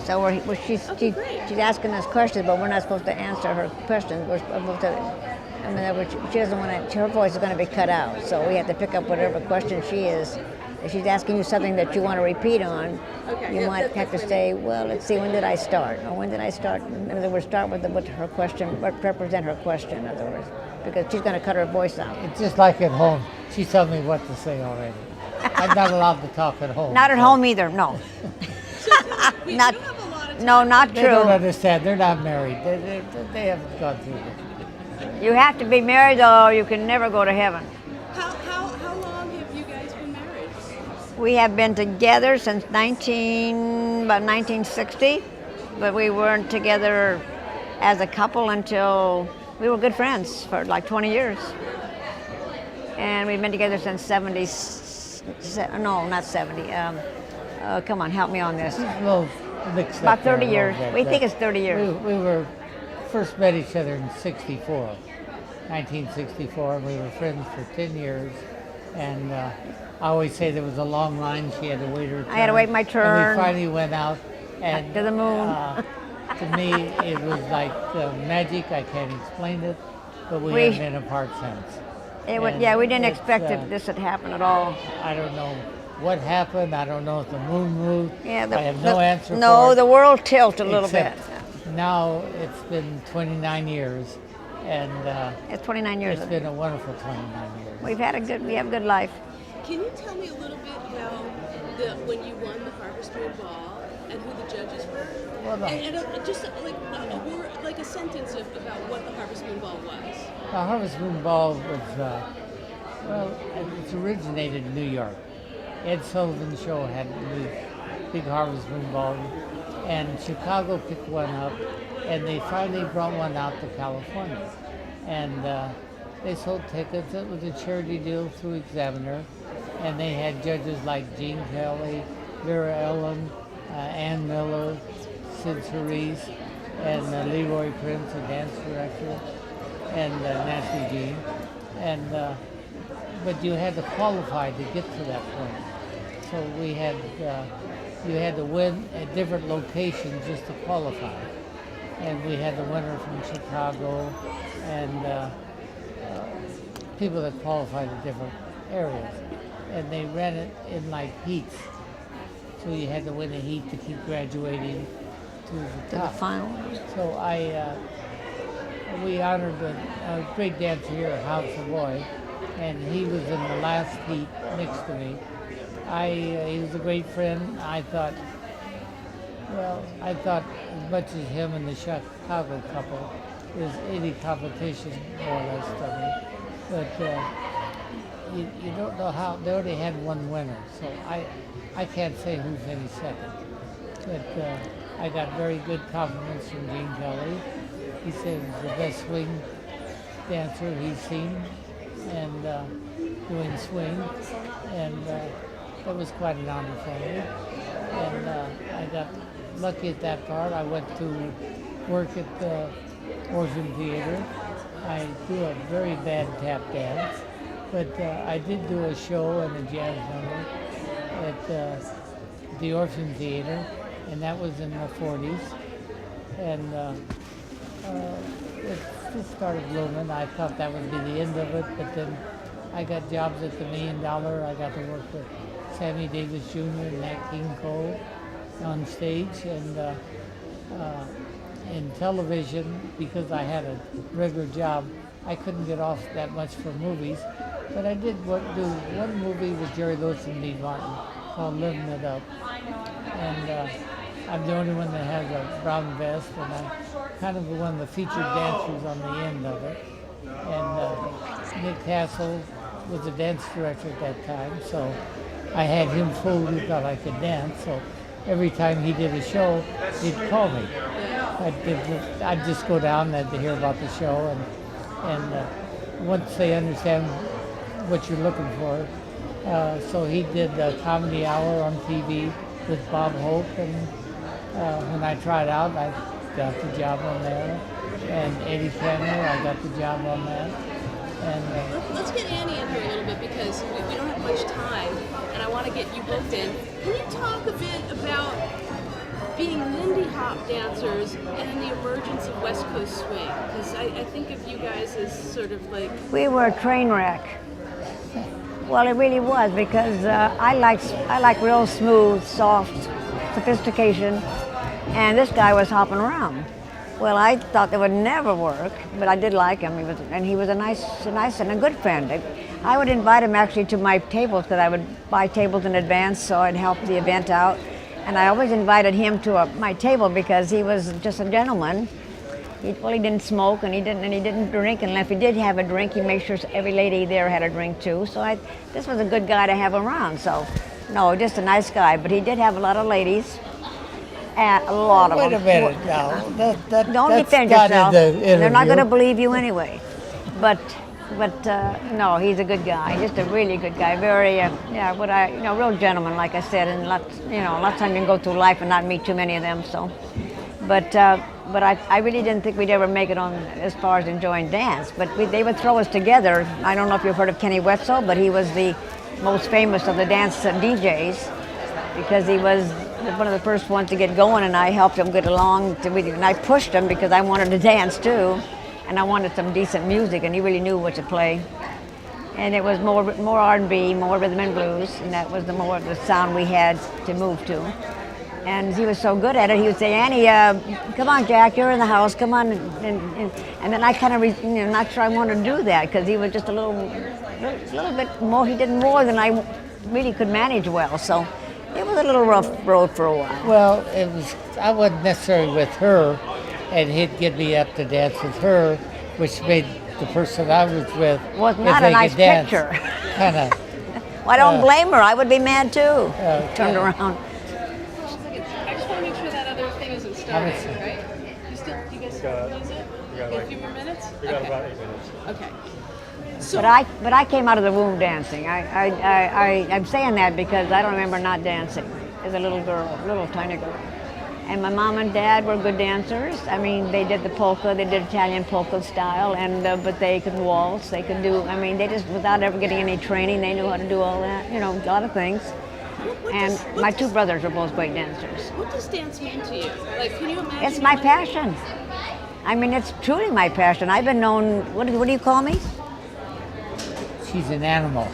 So she's asking us questions, but we're not supposed to answer her questions. We're supposed to. I mean, she doesn't want to. Her voice is going to be cut out, so we have to pick up whatever question she is. If she's asking you something that you want to repeat on, you might have to say, well, let's see, when did I start? Or when did I start? In other words, start with what her question, what represent her question, in other words, because she's going to cut her voice out. It's just like at home. She's telling me what to say already. I'm not allowed to talk at home. Not at home either, no. Not, no, not true. They don't understand. They're not married. They haven't gone through it. You have to be married, though, or you can never go to heaven. How long have you guys been married? We have been together since about 1960, but we weren't together as a couple until we were good friends for like 20 years. And we've been together since 70, no, not 70. Come on, help me on this. A little mixed About up 30 there a years. little bit, We think it's 30 years. We were first met each other in 1964, and we were friends for 10 years. And I always say there was a long line. She had to wait her turn. I had to wait my turn. And we finally went out. And to the moon. To me, it was like magic. I can't explain it, but we haven't been apart since. We didn't expect this would happen at all. I don't know what happened. I don't know if the moon moved. I have no answer for No, it. the world tilted a little bit. Now it's been 29 years, and it's 29 years. It's been a wonderful 29 years. We have a good life. Can you tell me a little bit about when you won the Harvest Moon Ball and who the judges were? Well, and just like a sentence about what the Harvest Moon Ball was. The Harvest Moon Ball was, it's originated in New York. Ed Sullivan's show had a big Harvest Moon Ball, and Chicago picked one up, and they finally brought one out to California. And they sold tickets. It was a charity deal through Examiner, and they had judges like Gene Kelly, Vera Ellen, Ann Miller, Sid Cerise, and Leroy Prince, a dance director, and Nancy Jean. And but you had to qualify to get to that point. So we had you had to win at different locations just to qualify. And we had the winner from Chicago and people that qualified at different areas. And they ran it in like heats. So you had to win a heat to keep graduating to the top. The final. So we honored a great dancer here, Hal Savoy, and he was in the last heat next to me. He was a great friend. I thought as much as him and the Chicago couple, there's any competition more or less to me. But you don't know how, they already had one winner, so I can't say who's any second. But I got very good compliments from Gene Kelly. He said it was the best swing dancer he's seen, and doing swing, and that was quite an honor for me. And I got lucky at that part. I went to work at the Orpheum Theater. I do a very bad tap dance, but I did do a show and a jazz number at the Orpheum Theater, and that was in the 40s. And it just started blooming. I thought that would be the end of it, but then I got jobs at the $1 Million. I got to work with Sammy Davis Jr. and Nat King Cole on stage, and in television, because I had a regular job, I couldn't get off that much for movies, but I did do one movie with Jerry Lewis and Dean Martin called Living It Up, and I'm the only one that has a brown vest, and I'm kind of one of the featured dancers on the end of it. And Nick Castle was the dance director at that time, so I had him fooled. He thought I could dance, so every time he did a show, he'd call me. I'd just go down and to hear about the show, and once they understand what you're looking for, so he did the Comedy Hour on TV with Bob Hope, and when I tried out, I got the job on there, and Eddie Tanner, I got the job on that. And let's get Annie in here a little bit, because we don't have much time, and I want to get you booked in. Can you talk a bit about being Lindy Hop dancers and the emergence of West Coast swing? Because I think of you guys as sort of like, We were a train wreck. Well, it really was because I like real smooth, soft sophistication, and this guy was hopping around. Well, I thought that would never work, but I did like him. He was a nice and a good friend. I would invite him actually to my tables because I would buy tables in advance, so I'd help the event out. And I always invited him to my table because he was just a gentleman. He didn't smoke and he didn't drink, and if he did have a drink, he made sure every lady there had a drink too. So this was a good guy to have around. So, no, just a nice guy. But he did have a lot of ladies, a lot of them. Wait a minute now. Don't that's defend not in yourself. the They're not interview. going to believe you anyway. But no, he's a good guy. Just a really good guy. Very real gentleman, like I said. And lots of times you can go through life and not meet too many of them. So, but I really didn't think we'd ever make it on as far as enjoying dance. But they would throw us together. I don't know if you've heard of Kenny Wetzel, but he was the most famous of the dance DJs because he was one of the first ones to get going, and I helped him get along. And I pushed him because I wanted to dance too, and I wanted some decent music, and he really knew what to play. And it was more R&B, more rhythm and blues, and that was the more of the sound we had to move to. And he was so good at it, he would say, Annie, come on, Jack, you're in the house, come on. And then I kind of, not sure I wanted to do that because he was just a little bit more, he did more than I really could manage well. So it was a little rough road for a while. Well, I wasn't necessarily with her, and he'd get me up to dance with her, which made the person I was with Was not a nice picture. Kind of. Well, I don't blame her. I would be mad too. Turned yeah. around. I just want to make sure that other thing isn't starting, right? You guys still use it? We got A few more minutes? We got about 8 minutes. Okay. So, But I came out of the womb dancing. I'm saying that because I don't remember not dancing as a little girl, little tiny girl. And my mom and dad were good dancers. I mean, they did the polka, they did Italian polka style, but they could waltz, they could do, they just, without ever getting any training, they knew how to do all that, a lot of things. And my two brothers are both great dancers. what does dance mean to you? Like, can you imagine? It's my passion. It's truly my passion. I've been known, what do you call me? She's an animal.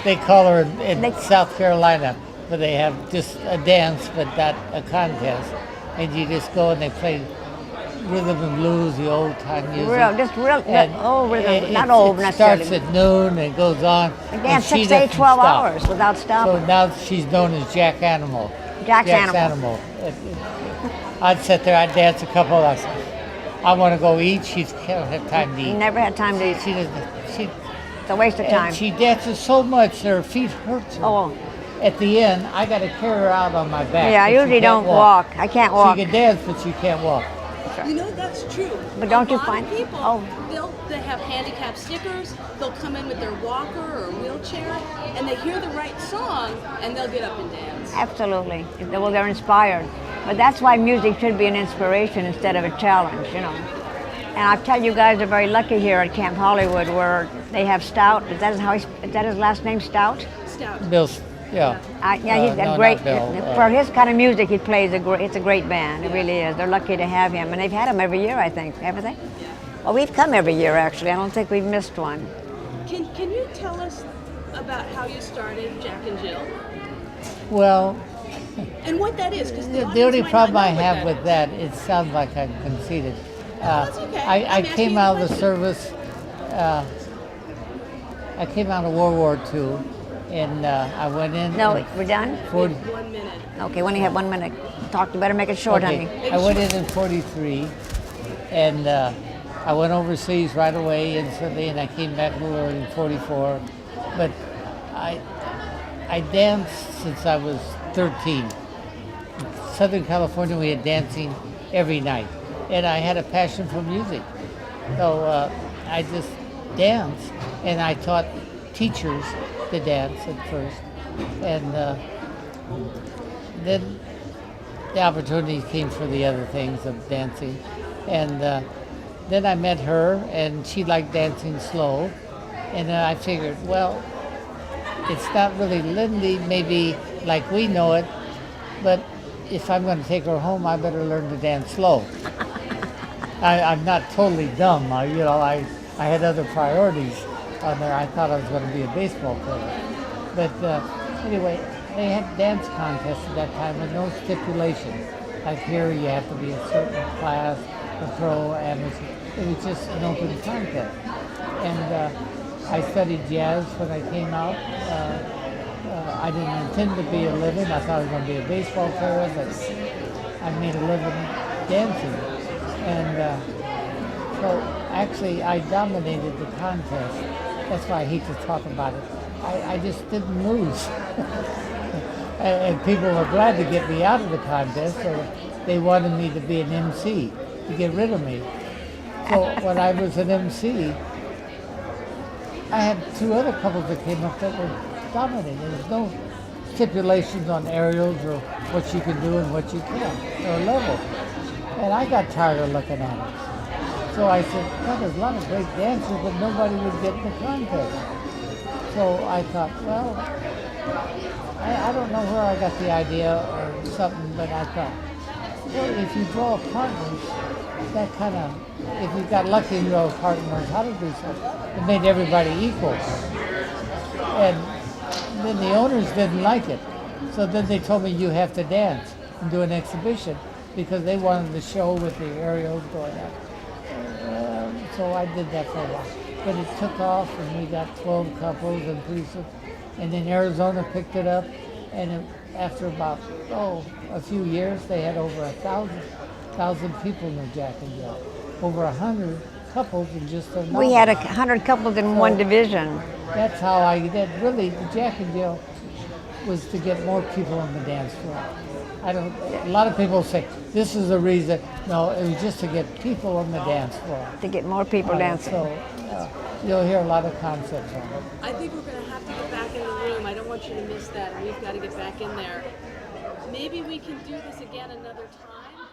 They call her in South Carolina, where they have just a dance, but not a contest. And you just go and they play rhythm and blues, the old time music. Old rhythm, not old it necessarily. starts at noon and goes on. They and dance she 6, 8, doesn't 12 stop. hours without So stopping. now she's known as Jack's Animal. Jack's Animal. I'd sit there, I'd dance a couple of I want to go eat. She can't have time to eat. Never had time to eat. She doesn't. It's a waste of time. And she dances so much that her feet hurt her. Oh. At the end, I got to carry her out on my back. Yeah, I but she usually can't don't walk. I can't walk. She can dance, but she can't walk. You know, that's true. But don't a you lot find- of people, oh. they have handicap stickers, they'll come in with their walker or wheelchair, and they hear the right song, and they'll get up and dance. Absolutely. Well, they're inspired. But that's why music should be an inspiration instead of a challenge, And I tell you guys are very lucky here at Camp Hollywood where they have Stout. Is that his last name, Stout? Stout. Bill's, yeah. He's No, a great. not Bill. For his kind of music, he plays it's a great band. It really is. They're lucky to have him, and they've had him every year, I think. Haven't they? Well, we've come every year actually. I don't think we've missed one. Can you tell us about how you started Jack and Jill Well, and what that is? Because the only problem I have with that, it sounds like I'm conceited. That's okay. I I'm came asking out you of a the service. I came out of World War II, and I went in. No, in we're done. 40, 1 minute. Okay, we only have 1 minute. You better make it short, okay. honey. I went in 43, and I went overseas right away instantly, and I came back a little early in 44. But I danced since I was 13. In Southern California, we had dancing every night, and I had a passion for music. So I just danced, and I taught teachers to dance at first, and then the opportunity came for the other things of dancing, and then I met her, and she liked dancing slow, and I figured, well, it's not really Lindy, maybe like we know it, but if I'm going to take her home, I better learn to dance slow. I'm not totally dumb. I had other priorities on there. I thought I was going to be a baseball player. But anyway, they had dance contests at that time with no stipulation. Like here, you have to be a certain class, a pro, amateur. It was just an open contest. And I studied jazz when I came out. I didn't intend to be a living. I thought I was going to be a baseball player, but I made a living dancing. And so actually I dominated the contest. That's why I hate to talk about it. I just didn't lose. And people were glad to get me out of the contest, so they wanted me to be an MC, to get rid of me. So when I was an MC, I had two other couples that came up that were dominating. There was no stipulations on aerials or what you can do and what you can't, or level. And I got tired of looking at it. So I said, well, there's a lot of great dancers, but nobody would get in the contest. So I thought, well, I don't know where I got the idea or something, but I thought, well, if you draw partners, that kind of, if you got lucky and draw partners, how to do something, it made everybody equal. And then the owners didn't like it. So then they told me you have to dance and do an exhibition because they wanted the show with the aerials going up. So I did that for a while. But it took off and we got 12 couples and pretty. And then Arizona picked it up, and after about a few years, they had over 1,000 people in the Jack and Jill, over 100 couples in just a night. We had 100 couples in one division. That's how I did. Really, the Jack and Jill was to get more people on the dance floor. A lot of people say this is the reason. No, it was just to get people on the dance floor. To get more people dancing. So you'll hear a lot of concepts on it. I think we're going to have to get back in the room. I don't want you to miss that. We've got to get back in there. Maybe we can do this again another time.